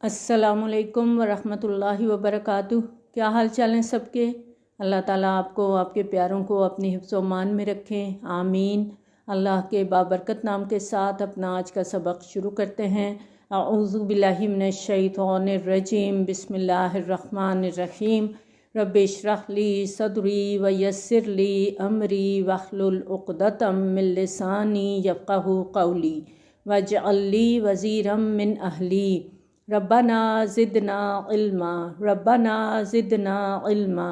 السلام علیکم ورحمۃ اللہ وبرکاتہ۔ کیا حال چال ہیں سب کے؟ اللہ تعالیٰ آپ کو، آپ کے پیاروں کو اپنی حفظ و امان میں رکھیں، آمین۔ اللہ کے بابرکت نام کے ساتھ اپنا آج کا سبق شروع کرتے ہیں۔ اعوذ باللہ من الشیطان الرجیم، بسم اللہ الرحمن الرحیم۔ رب اشرح لی صدری ویسر لی امری واحلل عقدۃ من لسانی یفقہوا قولی واجعل لی وزیرا من اہلی ربنا زدنا علما ربنا زدنا علما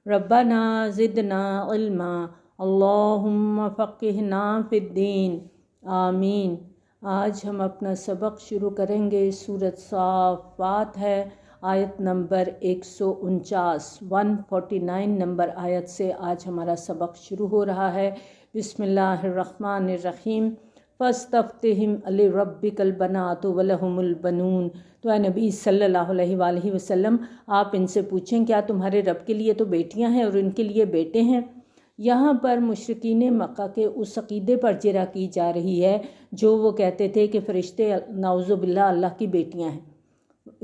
ربنا زدنا علما اللہم فقہنا فی الدین، آمین۔ آج ہم اپنا سبق شروع کریں گے، سورۃ صافات ہے، آیت نمبر 149 149 نمبر آیت سے آج ہمارا سبق شروع ہو رہا ہے۔ بسم اللہ الرحمن الرحیم۔ فاستفتہم لربک البنات ولہم البنون۔ تو اے نبی صلی اللہ علیہ وآلہ وسلم، آپ ان سے پوچھیں کیا تمہارے رب کے لیے تو بیٹیاں ہیں اور ان کے لیے بیٹے ہیں؟ یہاں پر مشرکین مکہ کے اس عقیدے پر جرح کی جا رہی ہے جو وہ کہتے تھے کہ فرشتے نعوذ باللہ اللہ کی بیٹیاں ہیں،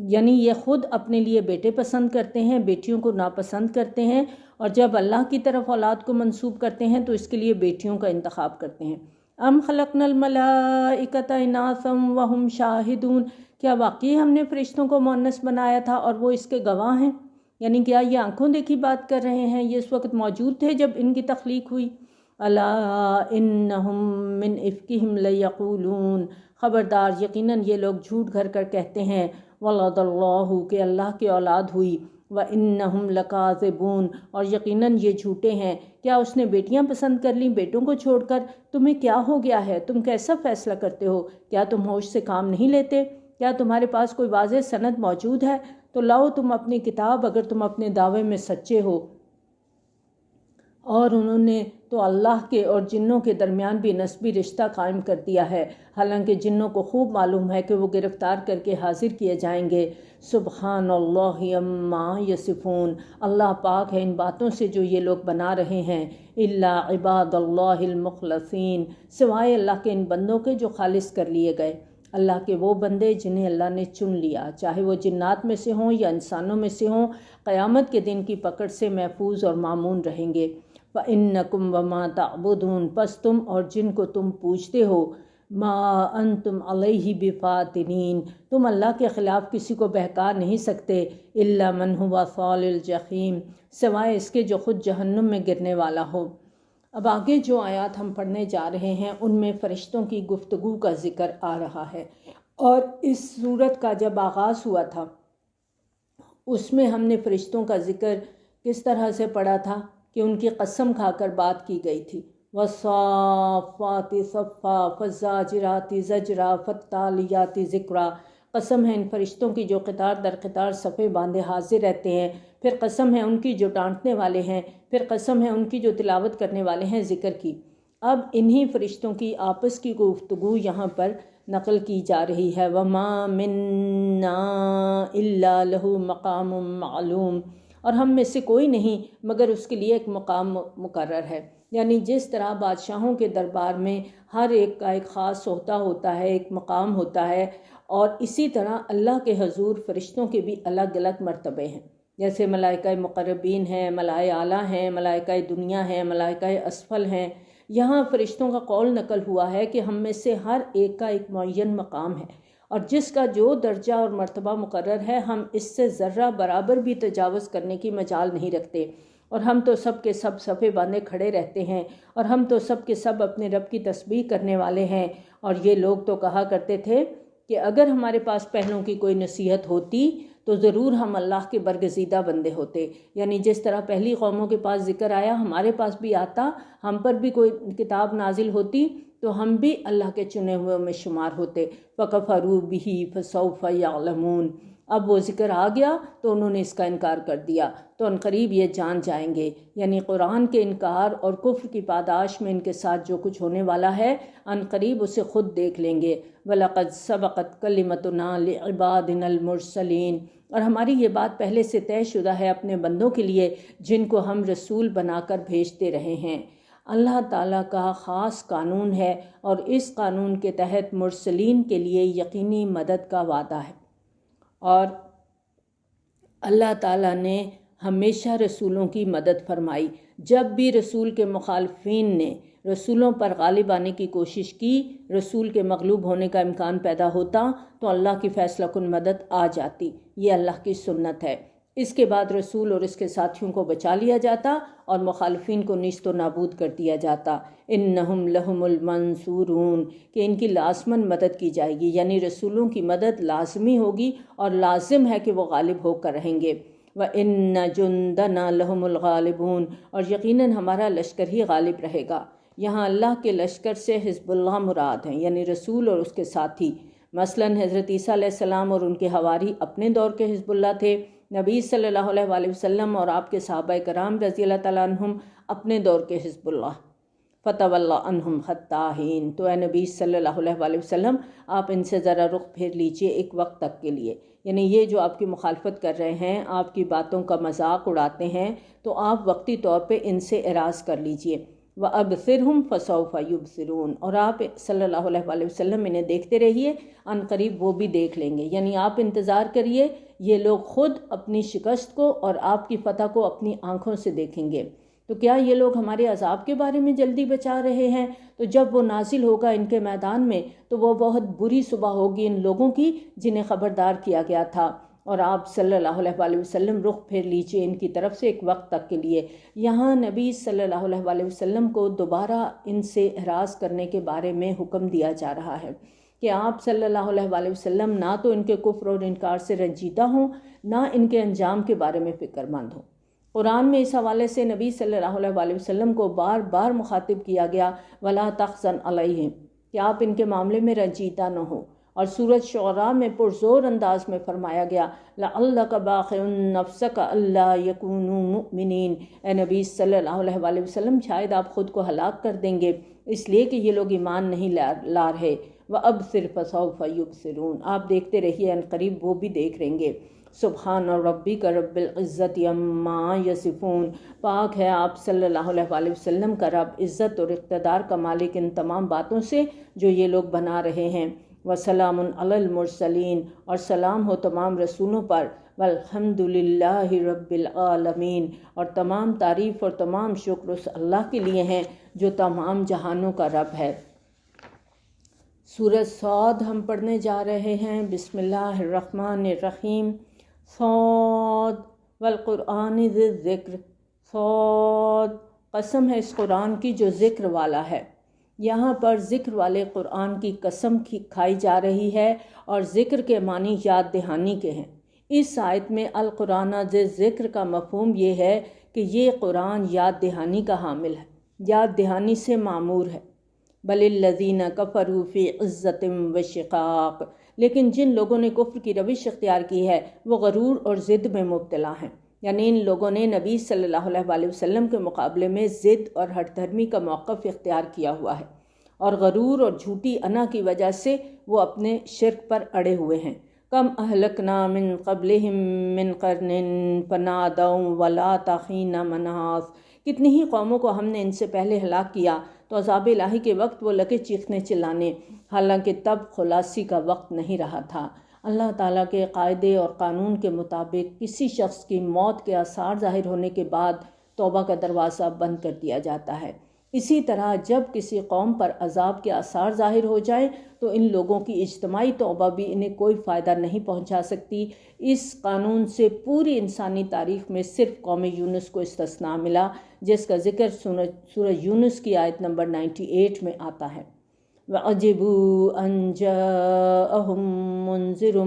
یعنی یہ خود اپنے لیے بیٹے پسند کرتے ہیں، بیٹیوں کو ناپسند کرتے ہیں، اور جب اللہ کی طرف اولاد کو منسوب کرتے ہیں تو اس کے لیے بیٹیوں کا انتخاب کرتے ہیں۔ ام خلقنا الملائکۃ اناثا وہم شاہدون۔ کیا واقعی ہم نے فرشتوں کو مؤنث بنایا تھا اور وہ اس کے گواہ ہیں؟ یعنی کیا یہ آنکھوں دیکھی بات کر رہے ہیں؟ یہ اس وقت موجود تھے جب ان کی تخلیق ہوئی۔ الا انہم من افکہم لیقولون۔ خبردار، یقیناً یہ لوگ جھوٹ گھر کر کہتے ہیں، ولد اللہ، کہ اللہ کی اولاد ہوئی، وانہم لکاذبون، اور یقیناً یہ جھوٹے ہیں۔ کیا اس نے بیٹیاں پسند کر لیں بیٹوں کو چھوڑ کر؟ تمہیں کیا ہو گیا ہے؟ تم کیسا فیصلہ کرتے ہو؟ کیا تم ہوش سے کام نہیں لیتے؟ کیا تمہارے پاس کوئی واضح سند موجود ہے؟ تو لاؤ تم اپنی کتاب، اگر تم اپنے دعوے میں سچے ہو۔ اور انہوں نے تو اللہ کے اور جنوں کے درمیان بھی نسبی رشتہ قائم کر دیا ہے، حالانکہ جنوں کو خوب معلوم ہے کہ وہ گرفتار کر کے حاضر کیے جائیں گے۔ سبحان اللہ عما یصفون۔ اللہ پاک ہے ان باتوں سے جو یہ لوگ بنا رہے ہیں۔ الا عباد اللہ المخلصین، سوائے اللہ کے ان بندوں کے جو خالص کر لیے گئے۔ اللہ کے وہ بندے جنہیں اللہ نے چن لیا، چاہے وہ جنات میں سے ہوں یا انسانوں میں سے ہوں، قیامت کے دن کی پکڑ سے محفوظ اور مامون رہیں گے۔ فَإِنَّكُمْ وَمَا تَعْبُدُونَ، پس تم اور جن کو تم پوجتے ہو، ما انتم علیہ بفاتنین، تم اللہ کے خلاف کسی کو بہکا نہیں سکتے، الا من هو صال الجحیم، سوائے اس کے جو خود جہنم میں گرنے والا ہو۔ اب آگے جو آیات ہم پڑھنے جا رہے ہیں ان میں فرشتوں کی گفتگو کا ذکر آ رہا ہے، اور اس سورت کا جب آغاز ہوا تھا اس میں ہم نے فرشتوں کا ذکر کس طرح سے پڑھا تھا کہ ان کی قسم کھا کر بات کی گئی تھی۔ وَالصَّافَّاتِ صَفًّا فَالزَّاجِرَاتِ زَجْرًا فَالتَّالِيَاتِ ذِكْرًا۔ قسم ہے ان فرشتوں کی جو قطار در قطار صفے باندھے حاضر رہتے ہیں، پھر قسم ہے ان کی جو ڈانٹنے والے ہیں، پھر قسم ہے ان کی جو تلاوت کرنے والے ہیں ذکر کی۔ اب انہی فرشتوں کی آپس کی گفتگو یہاں پر نقل کی جا رہی ہے۔ وَمَا مِنَّا إِلَّا لَهُ مَقَامٌ مَعْلُوم، اور ہم میں سے کوئی نہیں مگر اس کے لیے ایک مقام مقرر ہے۔ یعنی جس طرح بادشاہوں کے دربار میں ہر ایک کا ایک خاص عہدہ ہوتا ہے، ایک مقام ہوتا ہے، اور اسی طرح اللہ کے حضور فرشتوں کے بھی الگ الگ مرتبے ہیں۔ جیسے ملائکہ مقربین ہیں، ملائکہ اعلیٰ ہیں، ملائکہ دنیا ہیں، ملائکہ اسفل ہیں۔ یہاں فرشتوں کا قول نقل ہوا ہے کہ ہم میں سے ہر ایک کا ایک معین مقام ہے، اور جس کا جو درجہ اور مرتبہ مقرر ہے ہم اس سے ذرہ برابر بھی تجاوز کرنے کی مجال نہیں رکھتے، اور ہم تو سب کے سب صفے باندھے کھڑے رہتے ہیں، اور ہم تو سب کے سب اپنے رب کی تسبیح کرنے والے ہیں۔ اور یہ لوگ تو کہا کرتے تھے کہ اگر ہمارے پاس پہلوں کی کوئی نصیحت ہوتی تو ضرور ہم اللہ کے برگزیدہ بندے ہوتے، یعنی جس طرح پہلی قوموں کے پاس ذکر آیا ہمارے پاس بھی آتا، ہم پر بھی کوئی کتاب نازل ہوتی تو ہم بھی اللہ کے چنے ہوئے میں شمار ہوتے۔ فَكَفَرُوا بِهِ فَسَوْفَ يَعْلَمُونَ۔ اب وہ ذکر آ گیا تو انہوں نے اس کا انکار کر دیا، تو عنقریب یہ جان جائیں گے، یعنی قرآن کے انکار اور کفر کی پاداش میں ان کے ساتھ جو کچھ ہونے والا ہے عنقریب اسے خود دیکھ لیں گے۔ وَلَقَدْ سَبَقَتْ كَلِمَتُنَا لِعِبَادِنَا الْمُرْسَلِينَ، اور ہماری یہ بات پہلے سے طے شدہ ہے اپنے بندوں کے لیے جن کو ہم رسول بنا کر بھیجتے رہے ہیں۔ اللہ تعالیٰ کا خاص قانون ہے، اور اس قانون کے تحت مرسلین کے لیے یقینی مدد کا وعدہ ہے۔ اور اللہ تعالیٰ نے ہمیشہ رسولوں کی مدد فرمائی۔ جب بھی رسول کے مخالفین نے رسولوں پر غالب آنے کی کوشش کی، رسول کے مغلوب ہونے کا امکان پیدا ہوتا تو اللہ کی فیصلہ کن مدد آ جاتی۔ یہ اللہ کی سنت ہے۔ اس کے بعد رسول اور اس کے ساتھیوں کو بچا لیا جاتا اور مخالفین کو نیست و نابود کر دیا جاتا۔ انہم لہم المنصورون، کہ ان کی لازماً مدد کی جائے گی، یعنی رسولوں کی مدد لازمی ہوگی اور لازم ہے کہ وہ غالب ہو کر رہیں گے۔ وَإِنَّ جُنْدَنَا لَهُمُ الْغَالِبُونَ، اور یقیناً ہمارا لشکر ہی غالب رہے گا۔ یہاں اللہ کے لشکر سے حزب اللہ مراد ہیں، یعنی رسول اور اس کے ساتھی۔ مثلاً حضرت عیسیٰ علیہ السلام اور ان کے حواری اپنے دور کے حزب اللہ تھے، نبی صلی اللہ علیہ وآلہ وسلم اور آپ کے صحابہ کرام رضی اللہ تعالیٰ عنہم اپنے دور کے حزب اللہ۔ فَتَوَلَّ عَنْهُمْ حَتَّىٰ حِینٍ، تو اے نبی صلی اللہ علیہ وآلہ وسلم آپ ان سے ذرا رخ پھیر لیجئے ایک وقت تک کے لیے، یعنی یہ جو آپ کی مخالفت کر رہے ہیں، آپ کی باتوں کا مذاق اڑاتے ہیں، تو آپ وقتی طور پہ ان سے اعراض کر لیجئے۔ وَأَبْصِرْهُمْ فَسَوْفَ يُبْصِرُونَ، اور آپ صلی اللہ علیہ وآلہ وسلم انہیں دیکھتے رہیے، ان قریب وہ بھی دیکھ لیں گے، یعنی آپ انتظار کریے، یہ لوگ خود اپنی شکست کو اور آپ کی فتح کو اپنی آنکھوں سے دیکھیں گے۔ تو کیا یہ لوگ ہمارے عذاب کے بارے میں جلدی بچا رہے ہیں؟ تو جب وہ نازل ہوگا ان کے میدان میں تو وہ بہت بری صبح ہوگی ان لوگوں کی جنہیں خبردار کیا گیا تھا۔ اور آپ صلی اللہ علیہ وآلہ وسلم رخ پھیر لیجئے ان کی طرف سے ایک وقت تک کے لیے۔ یہاں نبی صلی اللہ علیہ وآلہ وسلم کو دوبارہ ان سے اعراض کرنے کے بارے میں حکم دیا جا رہا ہے کہ آپ صلی اللہ علیہ وآلہ وسلم نہ تو ان کے کفر اور انکار سے رنجیدہ ہوں، نہ ان کے انجام کے بارے میں فکر مند ہوں۔ قرآن میں اس حوالے سے نبی صلی اللہ علیہ وآلہ وسلم کو بار بار مخاطب کیا گیا، وَلَا تَحْزَنْ عَلَيْهِمْ، کہ آپ ان کے معاملے میں رنجیدہ نہ ہوں۔ اور سورۃ شعراء میں پرزور انداز میں فرمایا گیا، لَعَلَّكَ بَاخِعٌ نَفْسَكَ أَلَّا يَكُونُوا مُؤْمِنِينَ، اے نبی صلی اللہ علیہ وآلہ وسلم شاید آپ خود کو ہلاک کر دیں گے اس لیے کہ یہ لوگ ایمان نہیں لا رہے۔ وَأَبْصِرْ فَسَوْفَ يُبْصِرُونَ، آپ دیکھتے رہیے، ان قریب وہ بھی دیکھ رہیں گے۔ سبحان ربک رب العزت عما یصفون، پاک ہے آپ صلی اللہ علیہ وآلہ وسلم کا رب عزت اور اقتدار کا مالک ان تمام باتوں سے جو یہ لوگ بنا رہے ہیں۔ وسلام علی المرسلین، اور سلام ہو تمام رسولوں پر۔ والحمد للہ رب العالمین، اور تمام تعریف اور تمام شکر اس اللہ کے لیے ہیں جو تمام جہانوں کا رب ہے۔ سورۃ صاد ہم پڑھنے جا رہے ہیں۔ بسم اللہ الرحمن الرحیم۔ صاد والقرآن ذی الذکر، صاد، قسم ہے اس قرآن کی جو ذکر والا ہے۔ یہاں پر ذکر والے قرآن کی قسم کھائی جا رہی ہے، اور ذکر کے معنی یاد دہانی کے ہیں۔ اس آیت میں القرآن ذی الذکر کا مفہوم یہ ہے کہ یہ قرآن یاد دہانی کا حامل ہے، یاد دہانی سے معمور ہے۔ بل الذین کفروا فی عزت و شقاق، لیکن جن لوگوں نے کفر کی روش اختیار کی ہے وہ غرور اور ضد میں مبتلا ہیں، یعنی ان لوگوں نے نبی صلی اللہ علیہ وآلہ وسلم کے مقابلے میں ضد اور ہٹ دھرمی کا موقف اختیار کیا ہوا ہے، اور غرور اور جھوٹی انا کی وجہ سے وہ اپنے شرک پر اڑے ہوئے ہیں۔ کم اہلکنا من قبلہم من قرن فنادوا ولا حین مناص، کتنی ہی قوموں کو ہم نے ان سے پہلے ہلاک کیا تو عذاب الہی کے وقت وہ لگے چیخنے چلانے، حالانکہ تب خلاصی کا وقت نہیں رہا تھا۔ اللہ تعالیٰ کے قاعدے اور قانون کے مطابق کسی شخص کی موت کے آثار ظاہر ہونے کے بعد توبہ کا دروازہ بند کر دیا جاتا ہے۔ اسی طرح جب کسی قوم پر عذاب کے آثار ظاہر ہو جائیں تو ان لوگوں کی اجتماعی توبہ بھی انہیں کوئی فائدہ نہیں پہنچا سکتی۔ اس قانون سے پوری انسانی تاریخ میں صرف قوم یونس کو استثناء ملا، جس کا ذکر سورہ یونس کی آیت نمبر 98 میں آتا ہے۔ وَعَجِبُوا أَن جَاءَهُم مُّنذِرٌ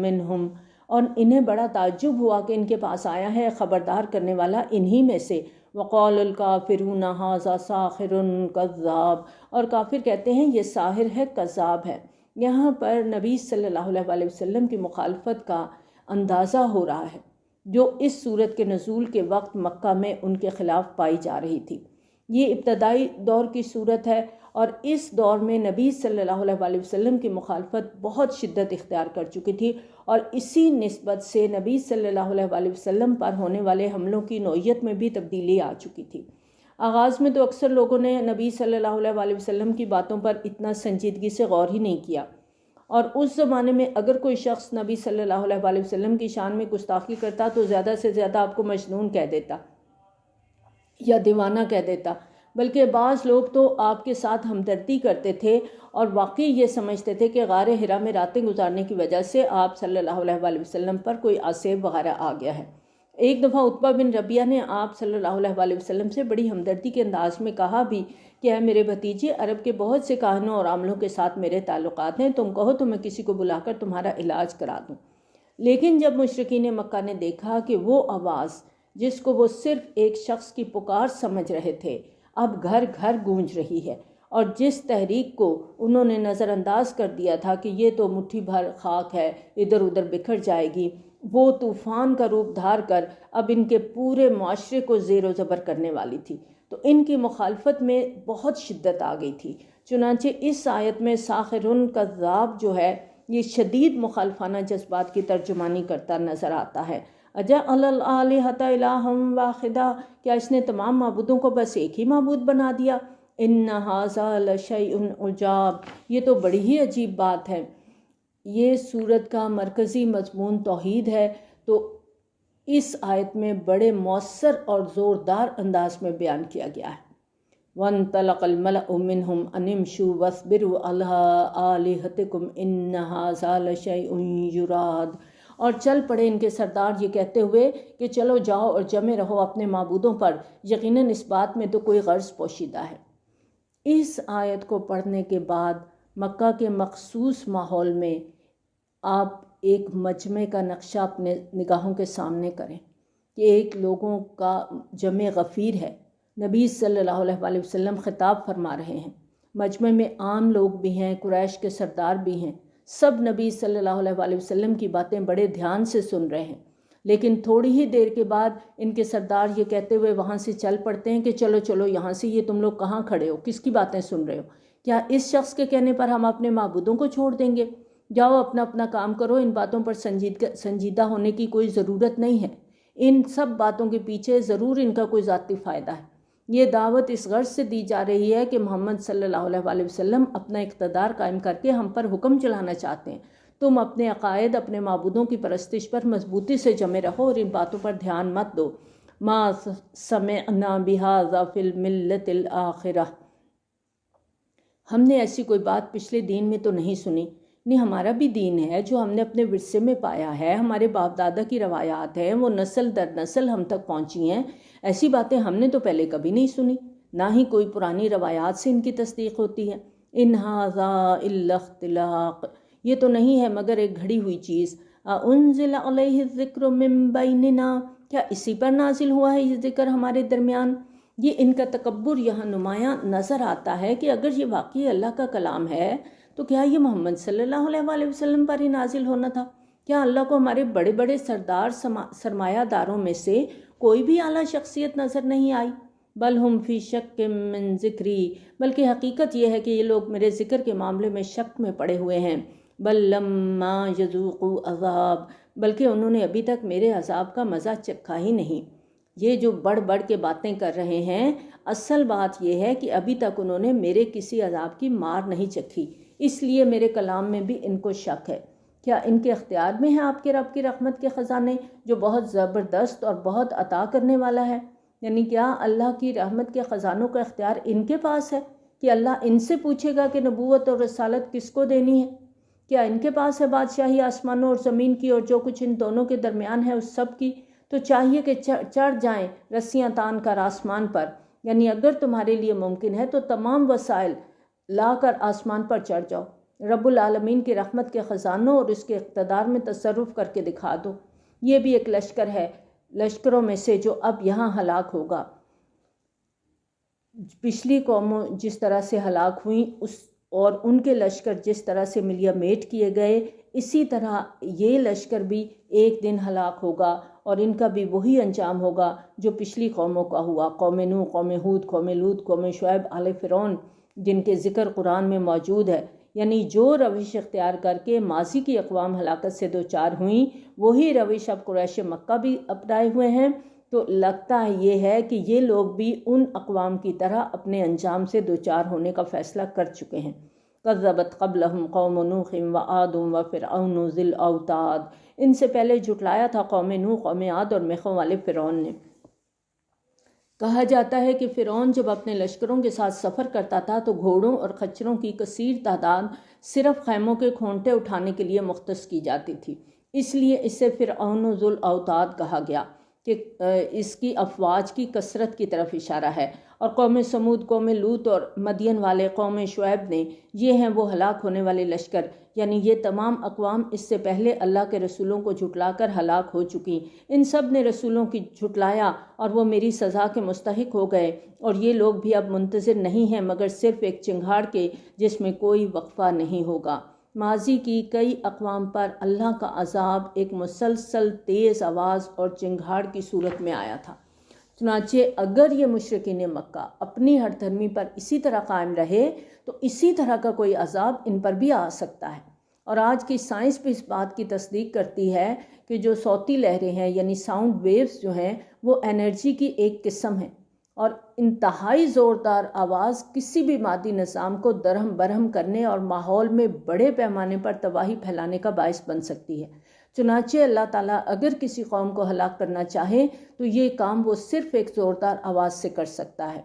مِّنْهُمْ، اور انہیں بڑا تعجب ہوا کہ ان کے پاس آیا ہے خبردار کرنے والا انہی میں سے۔ وَقَالَ الْكَافِرُونَ هَٰذَا سَاحِرٌ كَذَّابٌ، اور کافر کہتے ہیں یہ ساحر ہے، کذاب ہے۔ یہاں پر نبی صلی اللہ علیہ وآلہ وسلم کی مخالفت کا اندازہ ہو رہا ہے جو اس سورت کے نزول کے وقت مکہ میں ان کے خلاف پائی جا رہی تھی۔ یہ ابتدائی دور کی صورت ہے، اور اس دور میں نبی صلی اللہ علیہ وآلہ وسلم کی مخالفت بہت شدت اختیار کر چکی تھی، اور اسی نسبت سے نبی صلی اللہ علیہ وآلہ وسلم پر ہونے والے حملوں کی نوعیت میں بھی تبدیلی آ چکی تھی۔ آغاز میں تو اکثر لوگوں نے نبی صلی اللہ علیہ وآلہ وسلم کی باتوں پر اتنا سنجیدگی سے غور ہی نہیں کیا، اور اس زمانے میں اگر کوئی شخص نبی صلی اللہ علیہ وآلہ وسلم کی شان میں گستاخی کرتا تو زیادہ سے زیادہ آپ کو مجنون کہہ دیتا یا دیوانہ کہہ دیتا، بلکہ بعض لوگ تو آپ کے ساتھ ہمدردی کرتے تھے اور واقعی یہ سمجھتے تھے کہ غار حرا میں راتیں گزارنے کی وجہ سے آپ صلی اللہ علیہ وآلہ وسلم پر کوئی آسیب وغیرہ آ گیا ہے۔ ایک دفعہ عتبہ بن ربیعہ نے آپ صلی اللہ علیہ وآلہ وسلم سے بڑی ہمدردی کے انداز میں کہا بھی کہ اے میرے بھتیجے، عرب کے بہت سے کاہنوں اور عاملوں کے ساتھ میرے تعلقات ہیں، تم کہو تو میں کسی کو بلا کر تمہارا علاج کرا دوں۔ لیکن جب مشرکین مکہ نے دیکھا کہ وہ آواز جس کو وہ صرف ایک شخص کی پکار سمجھ رہے تھے اب گھر گھر گونج رہی ہے، اور جس تحریک کو انہوں نے نظر انداز کر دیا تھا کہ یہ تو مٹھی بھر خاک ہے، ادھر ادھر بکھر جائے گی، وہ طوفان کا روپ دھار کر اب ان کے پورے معاشرے کو زیر و زبر کرنے والی تھی، تو ان کی مخالفت میں بہت شدت آ گئی تھی۔ چنانچہ اس آیت میں ساخرٌ کذاب جو ہے یہ شدید مخالفانہ جذبات کی ترجمانی کرتا نظر آتا ہے۔ اجعل الآلہۃ الہا واحدا، کیا اس نے تمام معبودوں کو بس ایک ہی معبود بنا دیا؟ ان ھذا لشیء عجاب، یہ تو بڑی ہی عجیب بات ہے۔ یہ سورت کا مرکزی مضمون توحید ہے، تو اس آیت میں بڑے مؤثر اور زوردار انداز میں بیان کیا گیا ہے۔ وَانطَلَقَ الْمَلَأُ مِنْهُمْ أَنِ امْشُوا وَاصْبِرُوا عَلَىٰ آلِهَتِكُمْ إِنَّ هَٰذَا لَشَيْءٌ يُرَادُ، اور چل پڑے ان کے سردار یہ کہتے ہوئے کہ چلو جاؤ اور جمے رہو اپنے معبودوں پر، یقیناً اس بات میں تو کوئی غرض پوشیدہ ہے۔ اس آیت کو پڑھنے کے بعد مکہ کے مخصوص ماحول میں آپ ایک مجمع کا نقشہ اپنے نگاہوں کے سامنے کریں کہ ایک لوگوں کا جمع غفیر ہے، نبی صلی اللہ علیہ وآلہ وسلم خطاب فرما رہے ہیں، مجمع میں عام لوگ بھی ہیں، قریش کے سردار بھی ہیں، سب نبی صلی اللہ علیہ وآلہ وسلم کی باتیں بڑے دھیان سے سن رہے ہیں، لیکن تھوڑی ہی دیر کے بعد ان کے سردار یہ کہتے ہوئے وہاں سے چل پڑتے ہیں کہ چلو چلو یہاں سے، یہ تم لوگ کہاں کھڑے ہو، کس کی باتیں سن رہے ہو؟ کیا اس شخص کے کہنے پر ہم اپنے معبودوں کو چھوڑ دیں گے؟ جاؤ اپنا اپنا کام کرو، ان باتوں پر سنجیدہ ہونے کی کوئی ضرورت نہیں ہے، ان سب باتوں کے پیچھے ضرور ان کا کوئی ذاتی فائدہ ہے۔ یہ دعوت اس غرض سے دی جا رہی ہے کہ محمد صلی اللہ علیہ وآلہ وسلم اپنا اقتدار قائم کر کے ہم پر حکم چلانا چاہتے ہیں، تم اپنے عقائد، اپنے معبودوں کی پرستش پر مضبوطی سے جمے رہو اور ان باتوں پر دھیان مت دو۔ ما سمعنا بہذا فی الملۃ الآخرہ، ہم نے ایسی کوئی بات پچھلے دین میں تو نہیں سنی، نہیں ہمارا بھی دین ہے جو ہم نے اپنے ورثے میں پایا ہے، ہمارے باپ دادا کی روایات ہیں، وہ نسل در نسل ہم تک پہنچی ہیں، ایسی باتیں ہم نے تو پہلے کبھی نہیں سنی، نہ ہی کوئی پرانی روایات سے ان کی تصدیق ہوتی ہے۔ ان ھذا الا اختلاق، یہ تو نہیں ہے مگر ایک گھڑی ہوئی چیز۔ انزل علیہ الذکر من بیننا، کیا اسی پر نازل ہوا ہے یہ ذکر ہمارے درمیان؟ یہ ان کا تکبر یہاں نمایاں نظر آتا ہے کہ اگر یہ واقعی اللہ کا کلام ہے تو کیا یہ محمد صلی اللہ علیہ وآلہ وسلم پر ہی نازل ہونا تھا؟ کیا اللہ کو ہمارے بڑے بڑے سردار سرمایہ داروں میں سے کوئی بھی اعلیٰ شخصیت نظر نہیں آئی؟ بل ہم فی شک من ذکری، بلکہ حقیقت یہ ہے کہ یہ لوگ میرے ذکر کے معاملے میں شک میں پڑے ہوئے ہیں۔ بل لما یذوقوا عذاب، بلکہ انہوں نے ابھی تک میرے عذاب کا مزہ چکھا ہی نہیں۔ یہ جو بڑھ بڑھ کے باتیں کر رہے ہیں، اصل بات یہ ہے کہ ابھی تک انہوں نے میرے کسی عذاب کی مار نہیں چکھی، اس لیے میرے کلام میں بھی ان کو شک ہے۔ کیا ان کے اختیار میں ہیں آپ کے رب کی رحمت کے خزانے جو بہت زبردست اور بہت عطا کرنے والا ہے؟ یعنی کیا اللہ کی رحمت کے خزانوں کا اختیار ان کے پاس ہے کہ اللہ ان سے پوچھے گا کہ نبوت اور رسالت کس کو دینی ہے؟ کیا ان کے پاس ہے بادشاہی آسمانوں اور زمین کی اور جو کچھ ان دونوں کے درمیان ہے اس سب کی؟ تو چاہیے کہ چڑھ جائیں رسیاں تان کر آسمان پر، یعنی اگر تمہارے لیے ممکن ہے تو تمام وسائل لا کر آسمان پر چڑھ جاؤ، رب العالمین کی رحمت کے خزانوں اور اس کے اقتدار میں تصرف کر کے دکھا دو۔ یہ بھی ایک لشکر ہے لشکروں میں سے جو اب یہاں ہلاک ہوگا۔ پچھلی قوموں جس طرح سے ہلاک ہوئیں اور ان کے لشکر جس طرح سے ملیا میٹ کیے گئے، اسی طرح یہ لشکر بھی ایک دن ہلاک ہوگا اور ان کا بھی وہی انجام ہوگا جو پچھلی قوموں کا ہوا، قوم نوح، قوم ہود، قوم لوط، قوم شعیب، آل فرعون، جن کے ذکر قرآن میں موجود ہے۔ یعنی جو روش اختیار کر کے ماضی کی اقوام ہلاکت سے دوچار ہوئیں، وہی روش اب قریش مکہ بھی اپنائے ہوئے ہیں۔ تو لگتا یہ ہے کہ یہ لوگ بھی ان اقوام کی طرح اپنے انجام سے دوچار ہونے کا فیصلہ کر چکے ہیں۔ کذبت قبلہم قوم نوح وعاد وفرعون ذی الاوتاد، ان سے پہلے جھٹلایا تھا قوم نوح، قوم عاد اور میخوں والے فرعون نے۔ کہا جاتا ہے کہ فرعون جب اپنے لشکروں کے ساتھ سفر کرتا تھا تو گھوڑوں اور خچروں کی کثیر تعداد صرف خیموں کے کھونٹے اٹھانے کے لیے مختص کی جاتی تھی، اس لیے اسے فرعون ذو الاوتاد کہا گیا کہ اس کی افواج کی کثرت کی طرف اشارہ ہے۔ اور قوم سمود، قوم لوط اور مدین والے قوم شعیب نے، یہ ہیں وہ ہلاک ہونے والے لشکر، یعنی یہ تمام اقوام اس سے پہلے اللہ کے رسولوں کو جھٹلا کر ہلاک ہو چکی۔ ان سب نے رسولوں کی جھٹلایا اور وہ میری سزا کے مستحق ہو گئے، اور یہ لوگ بھی اب منتظر نہیں ہیں مگر صرف ایک چنگھاڑ کے جس میں کوئی وقفہ نہیں ہوگا۔ ماضی کی کئی اقوام پر اللہ کا عذاب ایک مسلسل تیز آواز اور چنگھاڑ کی صورت میں آیا تھا۔ چنانچہ اگر یہ مشرکین مکہ اپنی ہر دھرمی پر اسی طرح قائم رہے تو اسی طرح کا کوئی عذاب ان پر بھی آ سکتا ہے۔ اور آج کی سائنس بھی اس بات کی تصدیق کرتی ہے کہ جو صوتی لہریں ہیں یعنی ساؤنڈ ویوز جو ہیں وہ انرجی کی ایک قسم ہے، اور انتہائی زوردار آواز کسی بھی مادی نظام کو درہم برہم کرنے اور ماحول میں بڑے پیمانے پر تباہی پھیلانے کا باعث بن سکتی ہے۔ چنانچہ اللہ تعالیٰ اگر کسی قوم کو ہلاک کرنا چاہے تو یہ کام وہ صرف ایک زوردار آواز سے کر سکتا ہے۔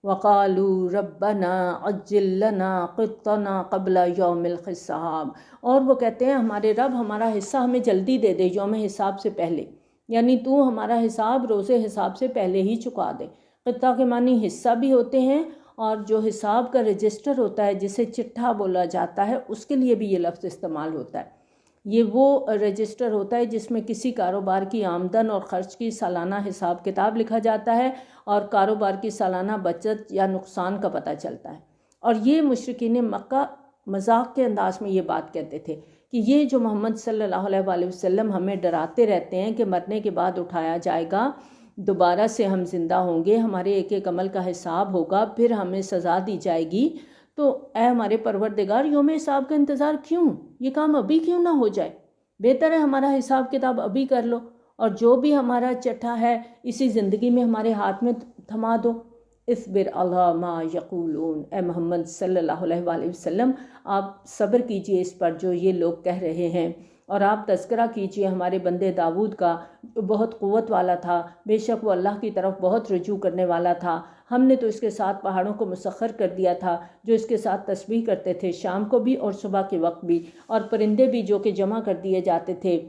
وَقَالُوا رَبَّنَا عَجِّل لَّنَا قِطَّنَا قَبْلَ يَوْمِ الْحِسَابِ، اور وہ کہتے ہیں ہمارے رب ہمارا حصہ ہمیں جلدی دے دے یوم حساب سے پہلے، یعنی تو ہمارا حساب روز حساب سے پہلے ہی چکا دے۔ قطع کے معنی حصہ بھی ہوتے ہیں، اور جو حساب کا رجسٹر ہوتا ہے جسے چٹھا بولا جاتا ہے اس کے لیے بھی یہ لفظ استعمال ہوتا ہے۔ یہ وہ رجسٹر ہوتا ہے جس میں کسی کاروبار کی آمدن اور خرچ کی سالانہ حساب کتاب لکھا جاتا ہے اور کاروبار کی سالانہ بچت یا نقصان کا پتہ چلتا ہے۔ اور یہ مشرکین مکہ مذاق کے انداز میں یہ بات کہتے تھے کہ یہ جو محمد صلی اللہ علیہ وآلہ وسلم ہمیں ڈراتے رہتے ہیں کہ مرنے کے بعد اٹھایا جائے گا، دوبارہ سے ہم زندہ ہوں گے، ہمارے ایک ایک عمل کا حساب ہوگا، پھر ہمیں سزا دی جائے گی، تو اے ہمارے پروردگار یوم حساب کا انتظار کیوں؟ یہ کام ابھی کیوں نہ ہو جائے؟ بہتر ہے ہمارا حساب کتاب ابھی کر لو، اور جو بھی ہمارا چٹھا ہے اسی زندگی میں ہمارے ہاتھ میں تھما دو۔ اصبر علی ما یقولون، اے محمد صلی اللہ علیہ وآلہ وسلم آپ صبر کیجئے اس پر جو یہ لوگ کہہ رہے ہیں، اور آپ تذکرہ کیجئے ہمارے بندے داؤد کا جو بہت قوت والا تھا، بے شک وہ اللہ کی طرف بہت رجوع کرنے والا تھا۔ ہم نے تو اس کے ساتھ پہاڑوں کو مسخر کر دیا تھا جو اس کے ساتھ تسبیح کرتے تھے، شام کو بھی اور صبح کے وقت بھی، اور پرندے بھی جو کہ جمع کر دیے جاتے تھے،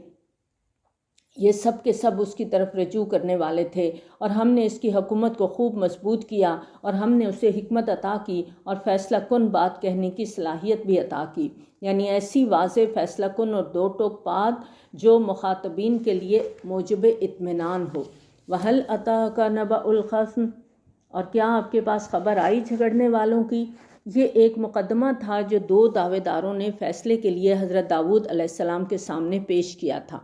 یہ سب کے سب اس کی طرف رجوع کرنے والے تھے۔ اور ہم نے اس کی حکومت کو خوب مضبوط کیا، اور ہم نے اسے حکمت عطا کی اور فیصلہ کن بات کہنے کی صلاحیت بھی عطا کی، یعنی ایسی واضح فیصلہ کن اور دو ٹوک بات جو مخاطبین کے لیے موجب اطمینان ہو۔ وَهَلْ أَتَاكَ نَبَأُ الْخَصْمِ، اور کیا آپ کے پاس خبر آئی جھگڑنے والوں کی؟ یہ ایک مقدمہ تھا جو دو دعوے داروں نے فیصلے کے لیے حضرت داؤد علیہ السلام کے سامنے پیش کیا تھا۔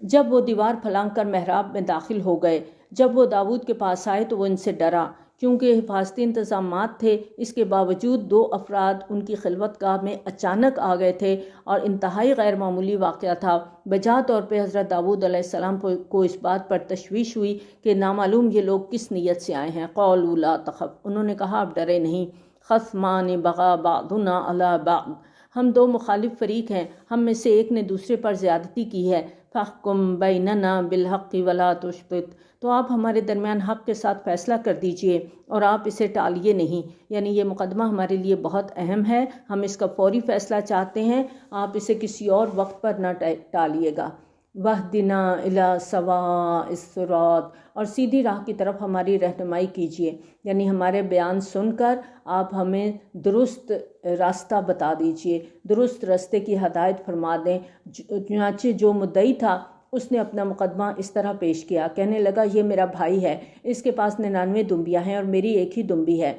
جب وہ دیوار پھلانگ کر محراب میں داخل ہو گئے، جب وہ داؤد کے پاس آئے تو وہ ان سے ڈرا، کیونکہ حفاظتی انتظامات تھے، اس کے باوجود دو افراد ان کی خلوت گاہ میں اچانک آ گئے تھے، اور انتہائی غیر معمولی واقعہ تھا۔ بجا طور پہ حضرت داؤد علیہ السلام کو اس بات پر تشویش ہوئی کہ نامعلوم یہ لوگ کس نیت سے آئے ہیں۔ قالوا لا تخف، انہوں نے کہا آپ ڈرے نہیں، خصمان بغى بعضنا على بعض، ہم دو مخالف فریق ہیں، ہم میں سے ایک نے دوسرے پر زیادتی کی ہے۔ فاحکم بیننا بالحق ولا تشطط، تو آپ ہمارے درمیان حق کے ساتھ فیصلہ کر دیجئے اور آپ اسے ٹالیے نہیں، یعنی یہ مقدمہ ہمارے لیے بہت اہم ہے، ہم اس کا فوری فیصلہ چاہتے ہیں، آپ اسے کسی اور وقت پر نہ ٹالیے گا۔ وَاهْدِنَا إِلَىٰ سَوَاءِ الصِّرَاطِ، اور سیدھی راہ کی طرف ہماری رہنمائی کیجیے، یعنی ہمارے بیان سن کر آپ ہمیں درست راستہ بتا دیجیے، درست راستے کی ہدایت فرما دیں۔ چنانچہ جو مدعی تھا اس نے اپنا مقدمہ اس طرح پیش کیا، کہنے لگا یہ میرا بھائی ہے، اس کے پاس 99 دمبیاں ہیں اور میری ایک ہی دمبی ہے،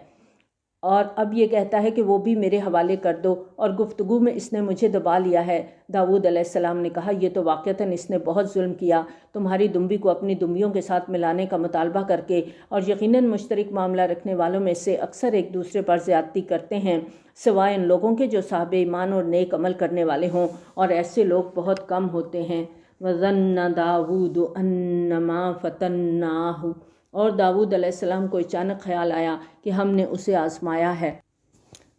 اور اب یہ کہتا ہے کہ وہ بھی میرے حوالے کر دو، اور گفتگو میں اس نے مجھے دبا لیا ہے۔ داؤد علیہ السلام نے کہا یہ تو واقعتاً اس نے بہت ظلم کیا، تمہاری دمبی کو اپنی دمبیوں کے ساتھ ملانے کا مطالبہ کر کے، اور یقیناً مشترک معاملہ رکھنے والوں میں سے اکثر ایک دوسرے پر زیادتی کرتے ہیں، سوائے ان لوگوں کے جو صاحب ایمان اور نیک عمل کرنے والے ہوں، اور ایسے لوگ بہت کم ہوتے ہیں۔ وَظَنَّ دَاوُودُ أَنَّمَا فَتَنَّاهُ، اور داؤد علیہ السلام کو اچانک خیال آیا کہ ہم نے اسے آزمایا ہے۔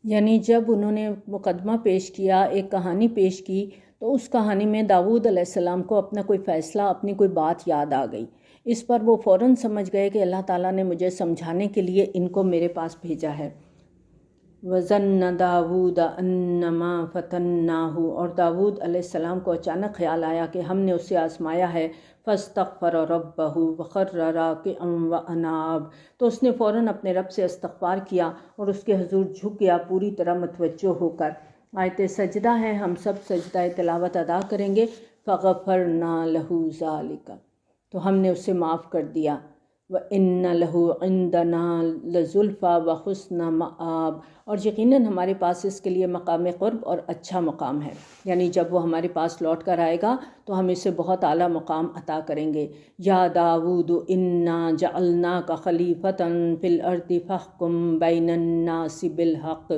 یعنی جب انہوں نے مقدمہ پیش کیا، ایک کہانی پیش کی، تو اس کہانی میں داؤد علیہ السلام کو اپنا کوئی فیصلہ، اپنی کوئی بات یاد آ گئی۔ اس پر وہ فوراً سمجھ گئے کہ اللہ تعالیٰ نے مجھے سمجھانے کے لیے ان کو میرے پاس بھیجا ہے۔ وَظَنَّ دَاوُودَ أَنَّمَا فَتَنَّاهُ، اور داود علیہ السلام کو اچانک خیال آیا کہ ہم نے اسے آزمایا ہے۔ فَاسْتَغْفَرَ رَبَّهُ وَخَرَّ رَاكِعًا وَأَنَابَ، تو اس نے فوراً اپنے رب سے استغفار کیا اور اس کے حضور جھک گیا پوری طرح متوجہ ہو کر۔ آیت سجدہ ہے، ہم سب سجدہ تلاوت ادا کریں گے۔ فَغَفَرْنَا لَهُ ذَلِكَ، تو ہم نے اسے معاف کر دیا۔ وَإِنَّ لَهُ عِندَنَا لَزُلْفَىٰ وَحُسْنَ مَآبٍ، اور یقیناً ہمارے پاس اس کے لیے مقام قرب اور اچھا مقام ہے، یعنی جب وہ ہمارے پاس لوٹ کر آئے گا تو ہم اسے بہت اعلیٰ مقام عطا کریں گے۔ یا داود انا جعلناک خلیفۃ فی الارض فاحکم بین الناس بالحق،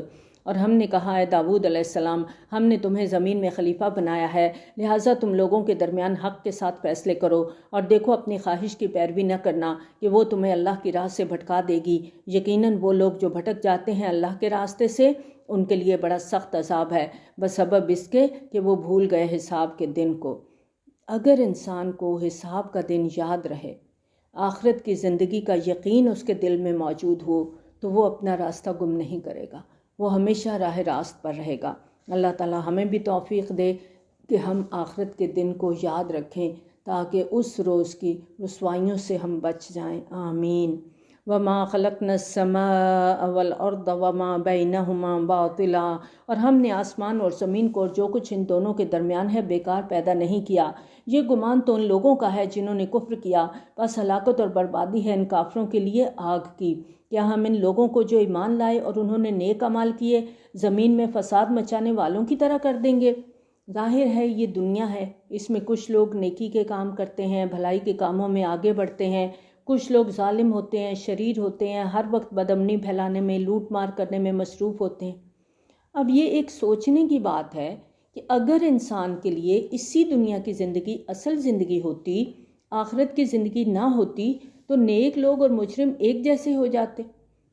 اور ہم نے کہا ہے داود علیہ السلام، ہم نے تمہیں زمین میں خلیفہ بنایا ہے، لہٰذا تم لوگوں کے درمیان حق کے ساتھ فیصلے کرو، اور دیکھو اپنی خواہش کی پیروی نہ کرنا کہ وہ تمہیں اللہ کی راہ سے بھٹکا دے گی۔ یقیناً وہ لوگ جو بھٹک جاتے ہیں اللہ کے راستے سے، ان کے لیے بڑا سخت عذاب ہے، بسبب اس کے کہ وہ بھول گئے حساب کے دن کو۔ اگر انسان کو حساب کا دن یاد رہے، آخرت کی زندگی کا یقین اس کے دل میں موجود ہو، تو وہ اپنا راستہ گم نہیں کرے گا، وہ ہمیشہ راہ راست پر رہے گا۔ اللہ تعالی ہمیں بھی توفیق دے کہ ہم آخرت کے دن کو یاد رکھیں تاکہ اس روز کی رسوائیوں سے ہم بچ جائیں، آمین۔ وَمَا خَلَقْنَا السَّمَاءَ وَالْأَرْضَ وَمَا بَيْنَهُمَا بَاطِلًا، اور ہم نے آسمان اور زمین کو اور جو کچھ ان دونوں کے درمیان ہے بیکار پیدا نہیں کیا۔ یہ گمان تو ان لوگوں کا ہے جنہوں نے کفر کیا، بس ہلاکت اور بربادی ہے ان کافروں کے لیے آگ کی۔ کیا ہم ان لوگوں کو جو ایمان لائے اور انہوں نے نیک اعمال کیے زمین میں فساد مچانے والوں کی طرح کر دیں گے؟ ظاہر ہے یہ دنیا ہے، اس میں کچھ لوگ نیکی کے کام کرتے ہیں، بھلائی کے کاموں میں آگے بڑھتے ہیں، کچھ لوگ ظالم ہوتے ہیں، شریر ہوتے ہیں، ہر وقت بدامنی پھیلانے میں، لوٹ مار کرنے میں مصروف ہوتے ہیں۔ اب یہ ایک سوچنے کی بات ہے کہ اگر انسان کے لیے اسی دنیا کی زندگی اصل زندگی ہوتی، آخرت کی زندگی نہ ہوتی، تو نیک لوگ اور مجرم ایک جیسے ہو جاتے،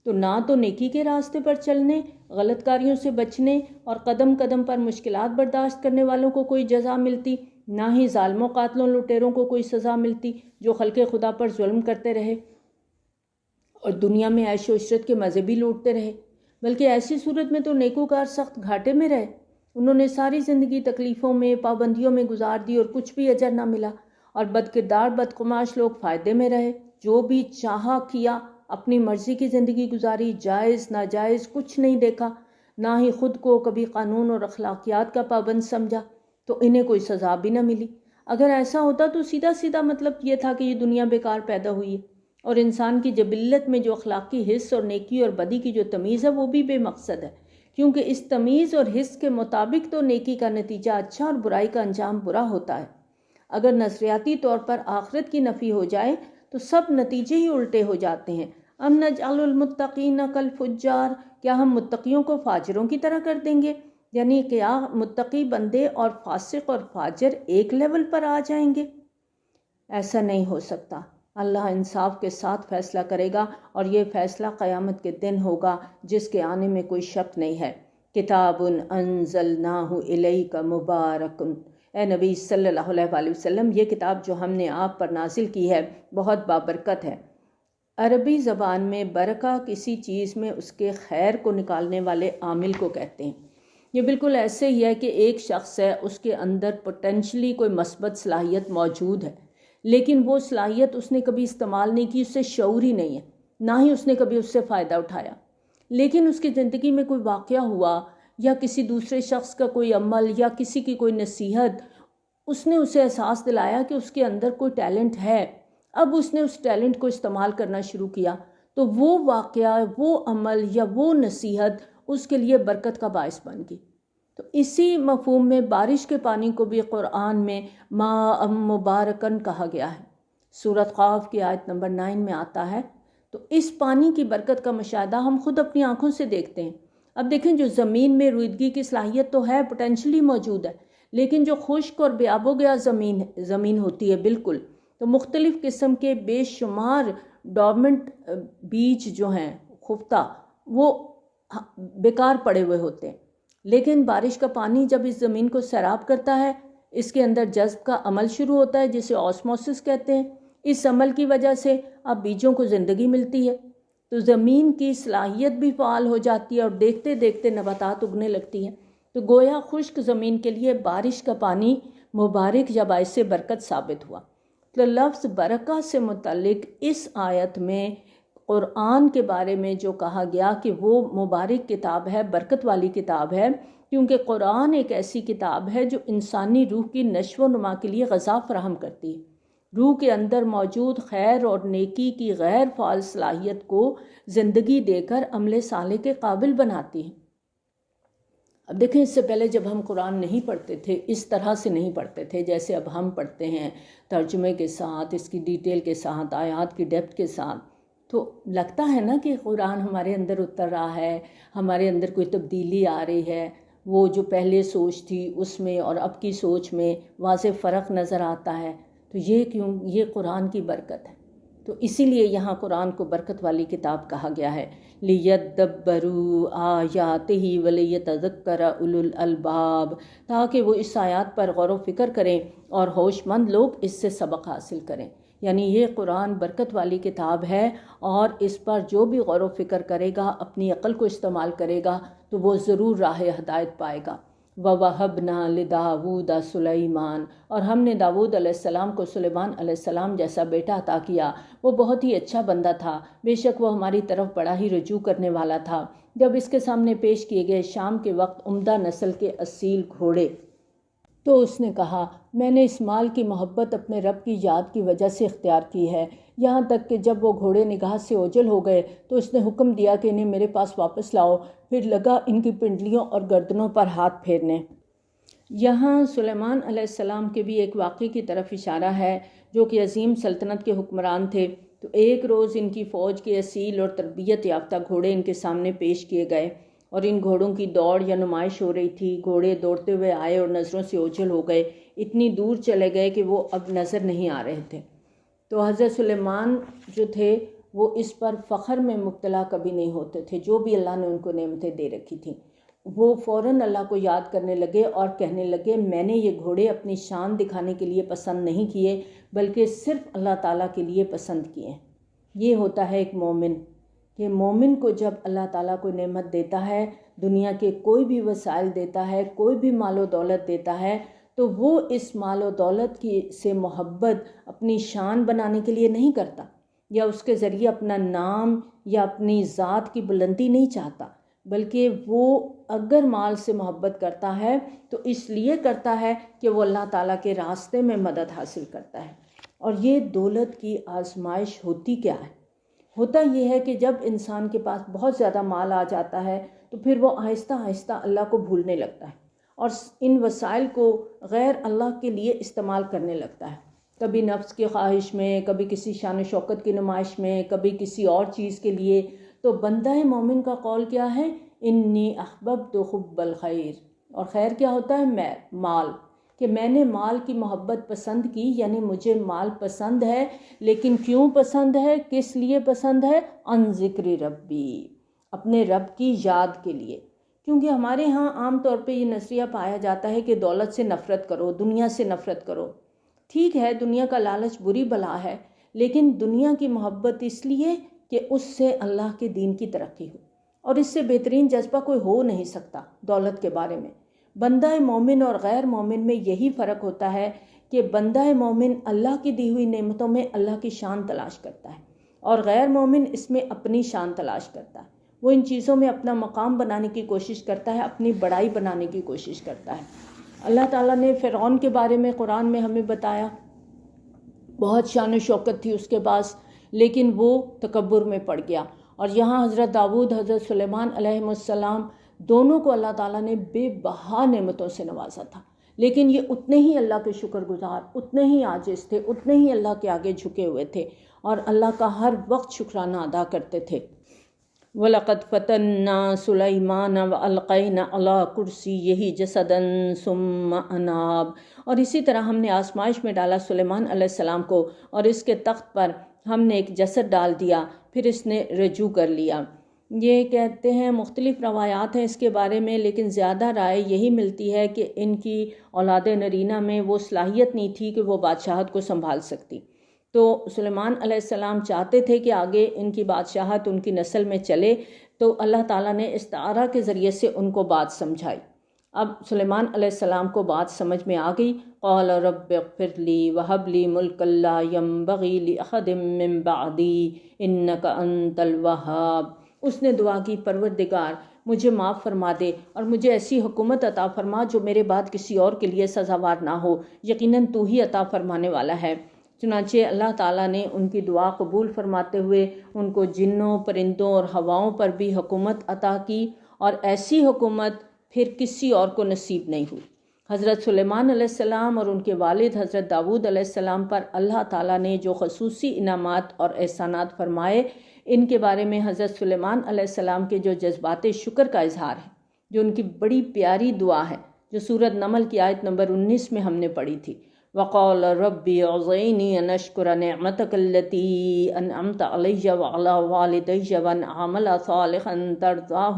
تو نہ تو نیکی کے راستے پر چلنے، غلط کاریوں سے بچنے اور قدم قدم پر مشکلات برداشت کرنے والوں کو کوئی جزا ملتی، نہ ہی ظالموں قاتلوں لٹیروں کو کوئی سزا ملتی جو خلق خدا پر ظلم کرتے رہے اور دنیا میں عیش و عشرت کے مزے بھی لوٹتے رہے، بلکہ ایسی صورت میں تو نیکوکار سخت گھاٹے میں رہے۔ انہوں نے ساری زندگی تکلیفوں میں، پابندیوں میں گزار دی اور کچھ بھی اجر نہ ملا، اور بدکردار بدقماش لوگ فائدے میں رہے، جو بھی چاہا کیا، اپنی مرضی کی زندگی گزاری، جائز ناجائز کچھ نہیں دیکھا، نہ ہی خود کو کبھی قانون اور اخلاقیات کا پابند سمجھا، تو انہیں کوئی سزا بھی نہ ملی۔ اگر ایسا ہوتا تو سیدھا سیدھا مطلب یہ تھا کہ یہ دنیا بیکار پیدا ہوئی ہے، اور انسان کی جبلت میں جو اخلاقی حس اور نیکی اور بدی کی جو تمیز ہے وہ بھی بے مقصد ہے، کیونکہ اس تمیز اور حس کے مطابق تو نیکی کا نتیجہ اچھا اور برائی کا انجام برا ہوتا ہے۔ اگر نظریاتی طور پر آخرت کی نفی ہو جائے تو سب نتیجے ہی الٹے ہو جاتے ہیں۔ ام نجعل المتقین کالفجار، کیا ہم متقیوں کو فاجروں کی طرح کر دیں گے؟ یعنی کیا متقی بندے اور فاسق اور فاجر ایک لیول پر آ جائیں گے؟ ایسا نہیں ہو سکتا۔ اللہ انصاف کے ساتھ فیصلہ کرے گا، اور یہ فیصلہ قیامت کے دن ہوگا جس کے آنے میں کوئی شک نہیں ہے۔ کتاب انزلناہ الیک مبارک، اے نبی صلی اللہ علیہ وسلم، یہ کتاب جو ہم نے آپ پر نازل کی ہے بہت بابرکت ہے۔ عربی زبان میں برکہ کسی چیز میں اس کے خیر کو نکالنے والے عامل کو کہتے ہیں۔ یہ بالکل ایسے ہی ہے کہ ایک شخص ہے، اس کے اندر پوٹینشلی کوئی مثبت صلاحیت موجود ہے، لیکن وہ صلاحیت اس نے کبھی استعمال نہیں کی، اس سے شعور ہی نہیں ہے، نہ ہی اس نے کبھی اس سے فائدہ اٹھایا۔ لیکن اس کی زندگی میں کوئی واقعہ ہوا یا کسی دوسرے شخص کا کوئی عمل یا کسی کی کوئی نصیحت، اس نے اسے احساس دلایا کہ اس کے اندر کوئی ٹیلنٹ ہے۔ اب اس نے اس ٹیلنٹ کو استعمال کرنا شروع کیا، تو وہ واقعہ، وہ عمل یا وہ نصیحت اس کے لیے برکت کا باعث بن گئی۔ تو اسی مفہوم میں بارش کے پانی کو بھی قرآن میں ماء مبارکن کہا گیا ہے۔ سورۃ قاف کی آیت نمبر 9 میں آتا ہے۔ تو اس پانی کی برکت کا مشاہدہ ہم خود اپنی آنکھوں سے دیکھتے ہیں۔ اب دیکھیں، جو زمین میں رویدگی کی صلاحیت تو ہے، پوٹینشلی موجود ہے، لیکن جو خشک اور بے آب و گیا زمین ہوتی ہے بالکل، تو مختلف قسم کے بے شمار ڈورمنٹ بیج جو ہیں، خفتہ، وہ بیکار پڑے ہوئے ہوتے ہیں، لیکن بارش کا پانی جب اس زمین کو سیراب کرتا ہے، اس کے اندر جذب کا عمل شروع ہوتا ہے جسے آسموسس کہتے ہیں۔ اس عمل کی وجہ سے اب بیجوں کو زندگی ملتی ہے، تو زمین کی صلاحیت بھی فعال ہو جاتی ہے اور دیکھتے دیکھتے نباتات اگنے لگتی ہیں۔ تو گویا خشک زمین کے لیے بارش کا پانی مبارک یا باعث برکت ثابت ہوا۔ تو لفظ برکت سے متعلق اس آیت میں قرآن کے بارے میں جو کہا گیا کہ وہ مبارک کتاب ہے، برکت والی کتاب ہے، کیونکہ قرآن ایک ایسی کتاب ہے جو انسانی روح کی نشو و نما کے لیے غذا فراہم کرتی ہے، روح کے اندر موجود خیر اور نیکی کی غیر فعال صلاحیت کو زندگی دے کر عمل صالح کے قابل بناتی ہے۔ اب دیکھیں، اس سے پہلے جب ہم قرآن نہیں پڑھتے تھے، اس طرح سے نہیں پڑھتے تھے جیسے اب ہم پڑھتے ہیں، ترجمے کے ساتھ، اس کی ڈیٹیل کے ساتھ، آیات کی ڈیپتھ کے ساتھ، تو لگتا ہے نا کہ قرآن ہمارے اندر اتر رہا ہے، ہمارے اندر کوئی تبدیلی آ رہی ہے، وہ جو پہلے سوچ تھی اس میں اور اب کی سوچ میں واضح فرق نظر آتا ہے۔ تو یہ کیوں؟ یہ قرآن کی برکت ہے۔ تو اسی لیے یہاں قرآن کو برکت والی کتاب کہا گیا ہے، لِيَدَّبَّرُوا آیَاتِهِ وَلِيَتَذَكَّرَ أُولُو الْأَلْبَابِ، تاکہ وہ اس آیات پر غور و فکر کریں اور ہوش مند لوگ اس سے سبق حاصل کریں۔ یعنی یہ قرآن برکت والی کتاب ہے، اور اس پر جو بھی غور و فکر کرے گا، اپنی عقل کو استعمال کرے گا، تو وہ ضرور راہ ہدایت پائے گا۔ وَوَهَبْنَا لِدَاوُودَ سُلَيْمَانَ، اور ہم نے داؤد علیہ السلام کو سلیمان علیہ السلام جیسا بیٹا عطا کیا۔ وہ بہت ہی اچھا بندہ تھا، بے شک وہ ہماری طرف بڑا ہی رجوع کرنے والا تھا۔ جب اس کے سامنے پیش کیے گئے شام کے وقت عمدہ نسل کے اصیل گھوڑے، تو اس نے کہا، میں نے اس مال کی محبت اپنے رب کی یاد کی وجہ سے اختیار کی ہے، یہاں تک کہ جب وہ گھوڑے نگاہ سے اوجھل ہو گئے تو اس نے حکم دیا کہ انہیں میرے پاس واپس لاؤ، پھر لگا ان کی پنڈلیوں اور گردنوں پر ہاتھ پھیرنے۔ یہاں سلیمان علیہ السلام کے بھی ایک واقعے کی طرف اشارہ ہے، جو کہ عظیم سلطنت کے حکمران تھے۔ تو ایک روز ان کی فوج کے اصیل اور تربیت یافتہ گھوڑے ان کے سامنے پیش کیے گئے، اور ان گھوڑوں کی دوڑ یا نمائش ہو رہی تھی۔ گھوڑے دوڑتے ہوئے آئے اور نظروں سے اوجھل ہو گئے، اتنی دور چلے گئے کہ وہ اب نظر نہیں آ رہے تھے۔ تو حضرت سلیمان جو تھے وہ اس پر فخر میں مبتلا کبھی نہیں ہوتے تھے، جو بھی اللہ نے ان کو نعمتیں دے رکھی تھیں وہ فوراً اللہ کو یاد کرنے لگے اور کہنے لگے، میں نے یہ گھوڑے اپنی شان دکھانے کے لیے پسند نہیں کیے، بلکہ صرف اللہ تعالیٰ کے لیے پسند کیے۔ یہ ہوتا ہے ایک مومن، کہ مومن کو جب اللہ تعالیٰ کوئی نعمت دیتا ہے، دنیا کے کوئی بھی وسائل دیتا ہے، کوئی بھی مال و دولت دیتا ہے، تو وہ اس مال و دولت کی سے محبت اپنی شان بنانے کے لیے نہیں کرتا، یا اس کے ذریعے اپنا نام یا اپنی ذات کی بلندی نہیں چاہتا، بلکہ وہ اگر مال سے محبت کرتا ہے تو اس لیے کرتا ہے کہ وہ اللہ تعالیٰ کے راستے میں مدد حاصل کرتا ہے۔ اور یہ دولت کی آزمائش ہوتی کیا ہے؟ ہوتا یہ ہے کہ جب انسان کے پاس بہت زیادہ مال آ جاتا ہے تو پھر وہ آہستہ آہستہ اللہ کو بھولنے لگتا ہے اور ان وسائل کو غیر اللہ کے لیے استعمال کرنے لگتا ہے، کبھی نفس کی خواہش میں، کبھی کسی شان و شوکت کی نمائش میں، کبھی کسی اور چیز کے لیے۔ تو بندہ مومن کا قول کیا ہے؟ انی احببت حب الخیر، اور خیر کیا ہوتا ہے؟ مال، کہ میں نے مال کی محبت پسند کی، یعنی مجھے مال پسند ہے، لیکن کیوں پسند ہے، کس لیے پسند ہے؟ ان ذکر ربی، اپنے رب کی یاد کے لیے۔ کیونکہ ہمارے ہاں عام طور پہ یہ نظریہ پایا جاتا ہے کہ دولت سے نفرت کرو، دنیا سے نفرت کرو۔ ٹھیک ہے، دنیا کا لالچ بری بلا ہے، لیکن دنیا کی محبت اس لیے کہ اس سے اللہ کے دین کی ترقی ہو، اور اس سے بہترین جذبہ کوئی ہو نہیں سکتا دولت کے بارے میں۔ بندہ مومن اور غیر مومن میں یہی فرق ہوتا ہے کہ بندہ مومن اللہ کی دی ہوئی نعمتوں میں اللہ کی شان تلاش کرتا ہے، اور غیر مومن اس میں اپنی شان تلاش کرتا ہے۔ وہ ان چیزوں میں اپنا مقام بنانے کی کوشش کرتا ہے، اپنی بڑائی بنانے کی کوشش کرتا ہے۔ اللہ تعالیٰ نے فرعون کے بارے میں قرآن میں ہمیں بتایا، بہت شان و شوکت تھی اس کے پاس، لیکن وہ تکبر میں پڑ گیا۔ اور یہاں حضرت داؤد، حضرت سلیمان علیہ السلام، دونوں کو اللہ تعالیٰ نے بے بہا نعمتوں سے نوازا تھا، لیکن یہ اتنے ہی اللہ کے شکر گزار، اتنے ہی عاجز تھے، اتنے ہی اللہ کے آگے جھکے ہوئے تھے، اور اللہ کا ہر وقت شکرانہ ادا کرتے تھے۔ وَلَقَدْ فَتَنَّا سُلَيْمَانَ وَأَلْقَيْنَا عَلَىٰ كُرْسِيِّهِ جَسَدًا ثُمَّ أَنَابَ، اور اسی طرح ہم نے آزمائش میں ڈالا سلیمان علیہ السلام کو، اور اس کے تخت پر ہم نے ایک جسد ڈال دیا، پھر اس نے رجوع کر لیا۔ یہ کہتے ہیں مختلف روایات ہیں اس کے بارے میں، لیکن زیادہ رائے یہی ملتی ہے کہ ان کی اولاد نرینہ میں وہ صلاحیت نہیں تھی کہ وہ بادشاہت کو سنبھال سکتی۔ تو سلیمان علیہ السلام چاہتے تھے کہ آگے ان کی بادشاہت ان کی نسل میں چلے، تو اللہ تعالیٰ نے استعارہ کے ذریعے سے ان کو بات سمجھائی۔ اب سلیمان علیہ السلام کو بات سمجھ میں آ گئی۔ قال رب اغفر لی وہب لی ملکا لا ینبغی لأحد من بعدی انک انت الوہاب۔ اس نے دعا کی، پروردگار مجھے معاف فرما دے اور مجھے ایسی حکومت عطا فرما جو میرے بعد کسی اور کے لیے سزاوار نہ ہو، یقیناً تو ہی عطا فرمانے والا ہے۔ چنانچہ اللہ تعالیٰ نے ان کی دعا قبول فرماتے ہوئے ان کو جنوں، پرندوں اور ہواؤں پر بھی حکومت عطا کی، اور ایسی حکومت پھر کسی اور کو نصیب نہیں ہوئی۔ حضرت سلیمان علیہ السلام اور ان کے والد حضرت داؤد علیہ السلام پر اللہ تعالیٰ نے جو خصوصی انعامات اور احسانات فرمائے، ان کے بارے میں حضرت سلیمان علیہ السلام کے جو جذبات شکر کا اظہار ہے، جو ان کی بڑی پیاری دعا ہے، جو سورۃ نمل کی آیت نمبر 19 میں ہم نے پڑھی تھی، وَقَالَ رَبِّ أَوْزِعْنِي أَنْ أَشْكُرَ نِعْمَتَكَ الَّتِي أَنْعَمْتَ عَلَيَّ وَعَلَى وَالِدَيَّ وَأَنْ أَعْمَلَ صَالِحًا تَرْضَاهُ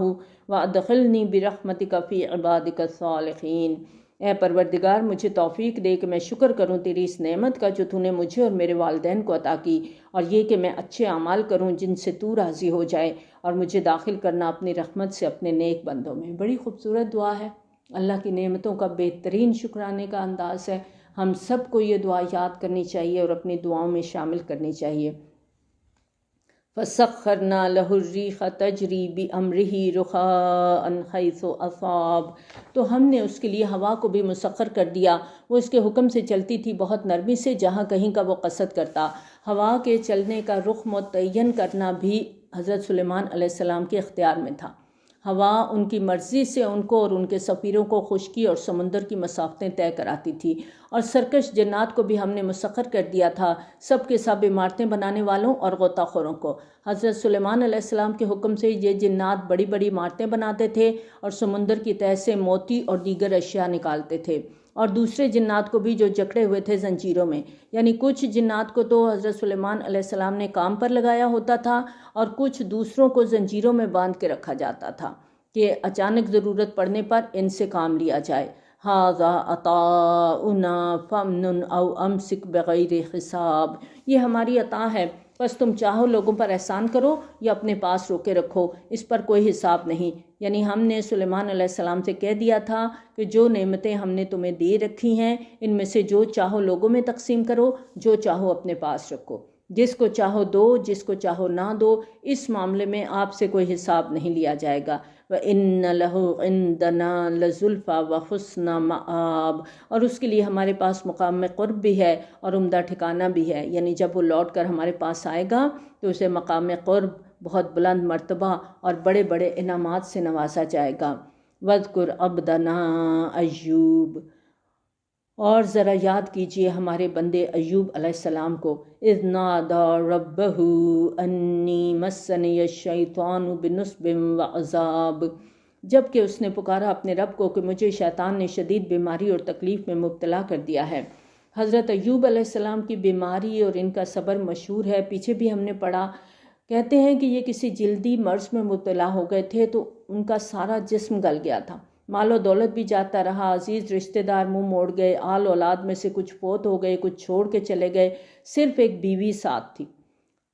وَأَدْخِلْنِي بِرَحْمَتِكَ فِي عِبَادِكَ الصَّالِحِينَ۔ اے پروردگار مجھے توفیق دے کہ میں شکر کروں تیری اس نعمت کا جو تو نے مجھے اور میرے والدین کو عطا کی، اور یہ کہ میں اچھے اعمال کروں جن سے تو راضی ہو جائے، اور مجھے داخل کرنا اپنی رحمت سے اپنے نیک بندوں میں۔ بڑی خوبصورت دعا ہے، اللہ کی نعمتوں کا بہترین شکرانے کا انداز ہے۔ ہم سب کو یہ دعا یاد کرنی چاہیے اور اپنی دعاؤں میں شامل کرنی چاہیے۔ فَسَخَّرْنَا لَهُ الرِّيحَ تَجْرِي بِأَمْرِهِ رُخَاءً حَيْثُ أَصَابَ۔ تو ہم نے اس کے لیے ہوا کو بھی مسخر کر دیا، وہ اس کے حکم سے چلتی تھی بہت نرمی سے جہاں کہیں کا وہ قصد کرتا۔ ہوا کے چلنے کا رخ متعین کرنا بھی حضرت سلیمان علیہ السلام کے اختیار میں تھا۔ ہوا ان کی مرضی سے ان کو اور ان کے سفیروں کو خشکی اور سمندر کی مسافتیں طے کراتی تھی، اور سرکش جنات کو بھی ہم نے مسخر کر دیا تھا، سب کے سب عمارتیں بنانے والوں اور غوطہ خوروں کو۔ حضرت سلیمان علیہ السلام کے حکم سے یہ جنات بڑی بڑی عمارتیں بناتے تھے اور سمندر کی تہہ سے موتی اور دیگر اشیاء نکالتے تھے، اور دوسرے جنات کو بھی جو جکڑے ہوئے تھے زنجیروں میں، یعنی کچھ جنات کو تو حضرت سلیمان علیہ السلام نے کام پر لگایا ہوتا تھا، اور کچھ دوسروں کو زنجیروں میں باندھ کے رکھا جاتا تھا کہ اچانک ضرورت پڑنے پر ان سے کام لیا جائے۔ ھذا عطاؤنا فامنن او امسک بغیر حساب۔ یہ ہماری عطا ہے، بس تم چاہو لوگوں پر احسان کرو یا اپنے پاس روکے رکھو، اس پر کوئی حساب نہیں۔ یعنی ہم نے سلیمان علیہ السلام سے کہہ دیا تھا کہ جو نعمتیں ہم نے تمہیں دے رکھی ہیں ان میں سے جو چاہو لوگوں میں تقسیم کرو، جو چاہو اپنے پاس رکھو، جس کو چاہو دو، جس کو چاہو نہ دو، اس معاملے میں آپ سے کوئی حساب نہیں لیا جائے گا۔ وَإِنَّ لَهُ عِندَنَا لَزُلْفَىٰ وَحُسْنَ مَآب۔ اور اس کے لیے ہمارے پاس مقام قرب بھی ہے اور عمدہ ٹھکانہ بھی ہے، یعنی جب وہ لوٹ کر ہمارے پاس آئے گا تو اسے مقام قرب، بہت بلند مرتبہ اور بڑے بڑے انعامات سے نوازا جائے گا۔ وَاذْكُرْ عَبْدَنَا أَيُّوبَ۔ اور ذرا یاد کیجئے ہمارے بندے ایوب علیہ السلام کو، اذ نادى ربه انی مسنی الشیطان بنصب وعذاب۔ جب کہ اس نے پکارا اپنے رب کو کہ مجھے شیطان نے شدید بیماری اور تکلیف میں مبتلا کر دیا ہے۔ حضرت ایوب علیہ السلام کی بیماری اور ان کا صبر مشہور ہے، پیچھے بھی ہم نے پڑھا۔ کہتے ہیں کہ یہ کسی جلدی مرض میں مبتلا ہو گئے تھے تو ان کا سارا جسم گل گیا تھا، مال و دولت بھی جاتا رہا، عزیز رشتہ دار منہ موڑ گئے، آل اولاد میں سے کچھ فوت ہو گئے، کچھ چھوڑ کے چلے گئے، صرف ایک بیوی ساتھ تھی۔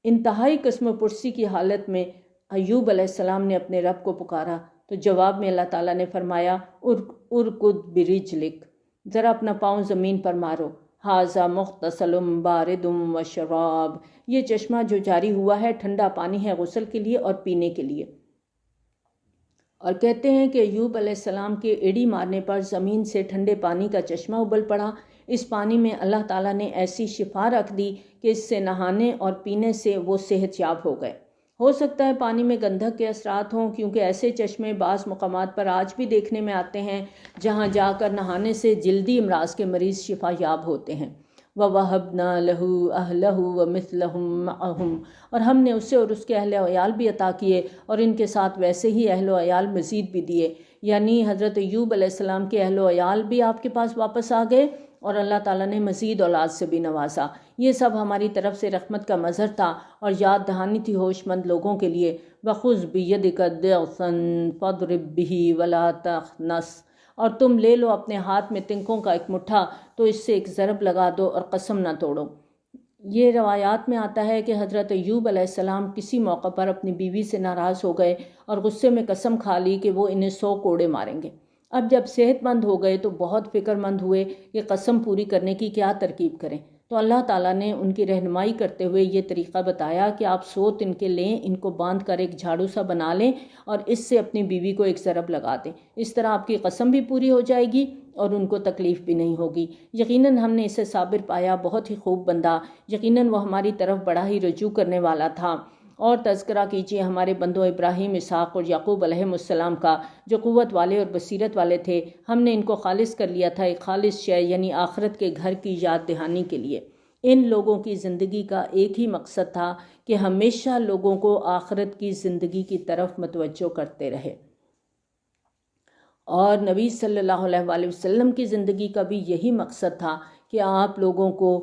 انتہائی قسم و پرسی کی حالت میں ایوب علیہ السلام نے اپنے رب کو پکارا تو جواب میں اللہ تعالیٰ نے فرمایا ارکد برجلک، ذرا اپنا پاؤں زمین پر مارو، ھذا مغتسل بارد وشراب، یہ چشمہ جو جاری ہوا ہے ٹھنڈا پانی ہے غسل کے لیے اور پینے کے لیے۔ اور کہتے ہیں کہ ایوب علیہ السلام کے ایڑی مارنے پر زمین سے ٹھنڈے پانی کا چشمہ ابل پڑا۔ اس پانی میں اللہ تعالیٰ نے ایسی شفا رکھ دی کہ اس سے نہانے اور پینے سے وہ صحت یاب ہو گئے۔ ہو سکتا ہے پانی میں گندھک کے اثرات ہوں، کیونکہ ایسے چشمے بعض مقامات پر آج بھی دیکھنے میں آتے ہیں جہاں جا کر نہانے سے جلدی امراض کے مریض شفا یاب ہوتے ہیں۔ وَوَهَبْنَا لَهُ أَهْلَهُ وَمِثْلَهُمْ مَعَهُمْ، اور ہم نے اسے اور اس کے اہل و عیال بھی عطا کیے اور ان کے ساتھ ویسے ہی اہل و عیال مزید بھی دیے، یعنی حضرت ایوب علیہ السلام کے اہل و عیال بھی آپ کے پاس واپس آ گئے اور اللہ تعالیٰ نے مزید اولاد سے بھی نوازا۔ یہ سب ہماری طرف سے رحمت کا مظہر تھا اور یاد دہانی تھی ہوش مند لوگوں کے لیے۔ وَخُذْ بِيَدِكَ ضِغْثًا فَاضْرِب بِّهِ وَلَا تَخْنَثْ، اور تم لے لو اپنے ہاتھ میں تنکوں کا ایک مٹھا تو اس سے ایک ضرب لگا دو اور قسم نہ توڑو۔ یہ روایات میں آتا ہے کہ حضرت ایوب علیہ السلام کسی موقع پر اپنی بیوی سے ناراض ہو گئے اور غصے میں قسم کھا لی کہ وہ انہیں 100 کوڑے ماریں گے۔ اب جب صحت مند ہو گئے تو بہت فکر مند ہوئے کہ قسم پوری کرنے کی کیا ترکیب کریں، تو اللہ تعالیٰ نے ان کی رہنمائی کرتے ہوئے یہ طریقہ بتایا کہ آپ 100 تنکے لیں، ان کو باندھ کر ایک جھاڑو سا بنا لیں اور اس سے اپنی بیوی کو ایک ضرب لگا دیں۔ اس طرح آپ کی قسم بھی پوری ہو جائے گی اور ان کو تکلیف بھی نہیں ہوگی۔ یقیناً ہم نے اسے صابر پایا، بہت ہی خوب بندہ، یقیناً وہ ہماری طرف بڑا ہی رجوع کرنے والا تھا۔ اور تذکرہ کیجیے ہمارے بندوں ابراہیم، اسحاق اور یعقوب علیہ السلام کا، جو قوت والے اور بصیرت والے تھے۔ ہم نے ان کو خالص کر لیا تھا ایک خالص شے، یعنی آخرت کے گھر کی یاد دہانی کے لیے۔ ان لوگوں کی زندگی کا ایک ہی مقصد تھا کہ ہمیشہ لوگوں کو آخرت کی زندگی کی طرف متوجہ کرتے رہے، اور نبی صلی اللہ علیہ وآلہ وسلم کی زندگی کا بھی یہی مقصد تھا کہ آپ لوگوں کو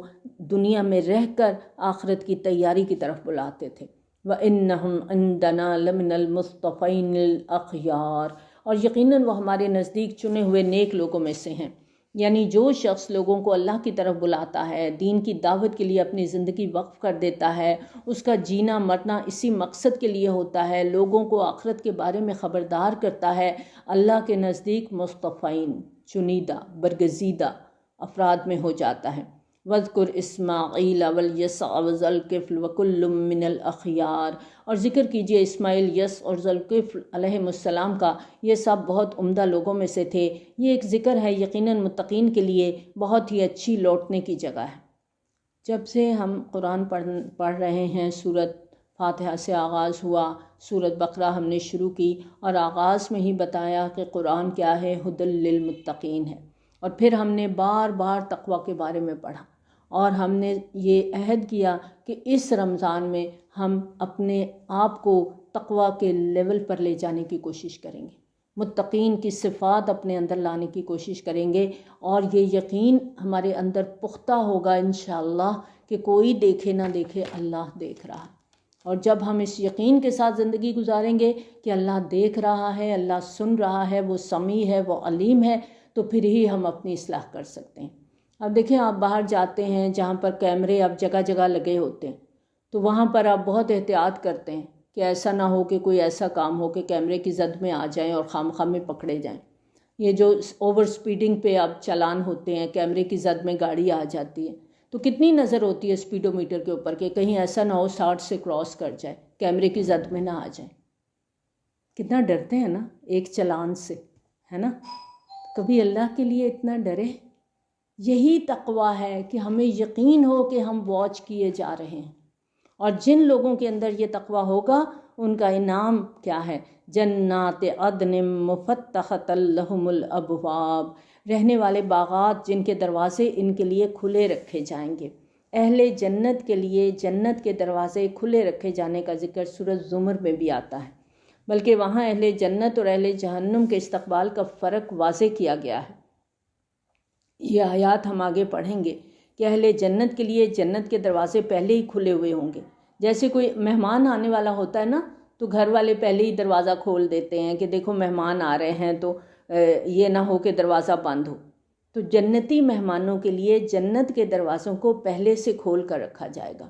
دنیا میں رہ کر آخرت کی تیاری کی طرف بلاتے تھے۔ وَإِنَّهُمْ عِنْدَنَا لَمِنَ الْمُصْطَفَيْنِ الْأَخْيَارِ، اور یقیناً وہ ہمارے نزدیک چنے ہوئے نیک لوگوں میں سے ہیں۔ یعنی جو شخص لوگوں کو اللہ کی طرف بلاتا ہے، دین کی دعوت کے لیے اپنی زندگی وقف کر دیتا ہے، اس کا جینا مرنا اسی مقصد کے لیے ہوتا ہے، لوگوں کو آخرت کے بارے میں خبردار کرتا ہے، اللہ کے نزدیک مصطفین، چنیدہ برگزیدہ افراد میں ہو جاتا ہے۔ وَاذْكُرْ إِسْمَاعِيلَ وَالْيَسَعَ وَذَا الْكِفْلِ وَكُلٌّ مِّنَ الْأَخْيَارِ، اور ذکر کیجئے اسماعیل، یس اور ذا الکفل علیہ السلام کا، یہ سب بہت عمدہ لوگوں میں سے تھے۔ یہ ایک ذکر ہے یقیناً متقین کے لیے بہت ہی اچھی لوٹنے کی جگہ ہے۔ جب سے ہم قرآن پڑھ رہے ہیں، سورت فاتحہ سے آغاز ہوا، سورت بقرہ ہم نے شروع کی اور آغاز میں ہی بتایا کہ قرآن کیا ہے، ھدی للمتقین ہے، اور پھر ہم نے بار بار تقوی کے بارے میں پڑھا، اور ہم نے یہ عہد کیا کہ اس رمضان میں ہم اپنے آپ کو تقوی کے لیول پر لے جانے کی کوشش کریں گے، متقین کی صفات اپنے اندر لانے کی کوشش کریں گے، اور یہ یقین ہمارے اندر پختہ ہوگا انشاءاللہ کہ کوئی دیکھے نہ دیکھے اللہ دیکھ رہا ہے۔ اور جب ہم اس یقین کے ساتھ زندگی گزاریں گے کہ اللہ دیکھ رہا ہے، اللہ سن رہا ہے، وہ سمیع ہے، وہ علیم ہے، تو پھر ہی ہم اپنی اصلاح کر سکتے ہیں۔ اب دیکھیں، آپ باہر جاتے ہیں جہاں پر کیمرے اب جگہ جگہ لگے ہوتے ہیں، تو وہاں پر آپ بہت احتیاط کرتے ہیں کہ ایسا نہ ہو کہ کوئی ایسا کام ہو کہ کیمرے کی زد میں آ جائیں اور خامخواہ میں پکڑے جائیں۔ یہ جو اوور سپیڈنگ پہ اب چالان ہوتے ہیں، کیمرے کی زد میں گاڑی آ جاتی ہے، تو کتنی نظر ہوتی ہے اسپیڈو میٹر کے اوپر کہ کہیں ایسا نہ ہو 60 سے کراس کر جائے، کیمرے کی زد میں نہ آ جائے۔ کتنا ڈرتے ہیں نا ایک چلان سے، ہے نا؟ کبھی اللہ کے لیے اتنا ڈرے؟ یہی تقویٰ ہے کہ ہمیں یقین ہو کہ ہم واچ کیے جا رہے ہیں، اور جن لوگوں کے اندر یہ تقویٰ ہوگا ان کا انعام کیا ہے؟ جنات عدن مفتحۃ لہم الابواب، رہنے والے باغات جن کے دروازے ان کے لیے کھلے رکھے جائیں گے۔ اہل جنت کے لیے جنت کے دروازے کھلے رکھے جانے کا ذکر سورۃ زمر میں بھی آتا ہے، بلکہ وہاں اہل جنت اور اہل جہنم کے استقبال کا فرق واضح کیا گیا ہے۔ یہ آیات ہم آگے پڑھیں گے کہ اہل جنت کے لیے جنت کے دروازے پہلے ہی کھلے ہوئے ہوں گے۔ جیسے کوئی مہمان آنے والا ہوتا ہے نا، تو گھر والے پہلے ہی دروازہ کھول دیتے ہیں کہ دیکھو مہمان آ رہے ہیں، تو یہ نہ ہو کہ دروازہ بند ہو۔ تو جنتی مہمانوں کے لیے جنت کے دروازوں کو پہلے سے کھول کر رکھا جائے گا،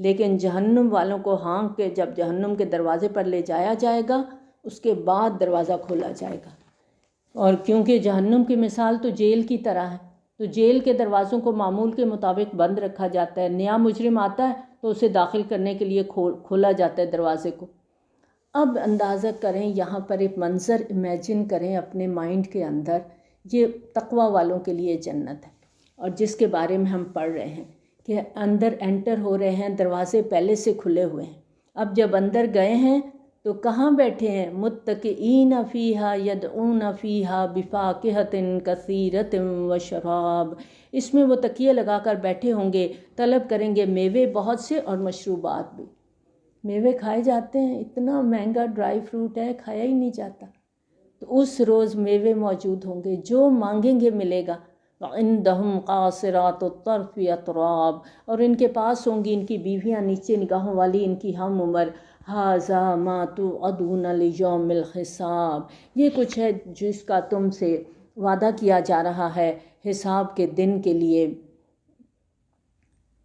لیکن جہنم والوں کو ہانک کے جب جہنم کے دروازے پر لے جایا جائے گا، اس کے بعد دروازہ کھولا جائے گا۔ اور کیونکہ جہنم کی مثال تو جیل کی طرح ہے، تو جیل کے دروازوں کو معمول کے مطابق بند رکھا جاتا ہے، نیا مجرم آتا ہے تو اسے داخل کرنے کے لیے کھولا جاتا ہے دروازے کو۔ اب اندازہ کریں، یہاں پر ایک منظر امیجن کریں اپنے مائنڈ کے اندر، یہ تقوی والوں کے لیے جنت ہے، اور جس کے بارے میں ہم پڑھ رہے ہیں کہ اندر انٹر ہو رہے ہیں، دروازے پہلے سے کھلے ہوئے ہیں۔ اب جب اندر گئے ہیں تو کہاں بیٹھے ہیں؟ متکئین فیہا یدعون فیہا بفاکہۃ کثیرۃ وشراب، اس میں وہ تکیے لگا کر بیٹھے ہوں گے، طلب کریں گے میوے بہت سے اور مشروبات بھی۔ میوے کھائے جاتے ہیں؟ اتنا مہنگا ڈرائی فروٹ ہے، کھایا ہی نہیں جاتا۔ تو اس روز میوے موجود ہوں گے، جو مانگیں گے ملے گا۔ عندہم قاصرات الطرف اطراب، اور ان کے پاس ہوں گی ان کی بیویاں نیچے نگاہوں والی، ان کی ہم عمر۔ ھذا ما توعدون لیوم الحساب، یہ کچھ ہے جس کا تم سے وعدہ کیا جا رہا ہے حساب کے دن کے لیے۔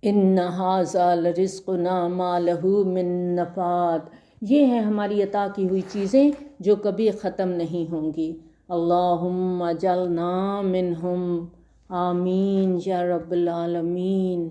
ان ھذا لرزقنا ما لہ من نفاد، یہ ہے ہماری عطا کی ہوئی چیزیں جو کبھی ختم نہیں ہوں گی۔ اللہم اجعلنا منہم، آمین یا رب العالمین۔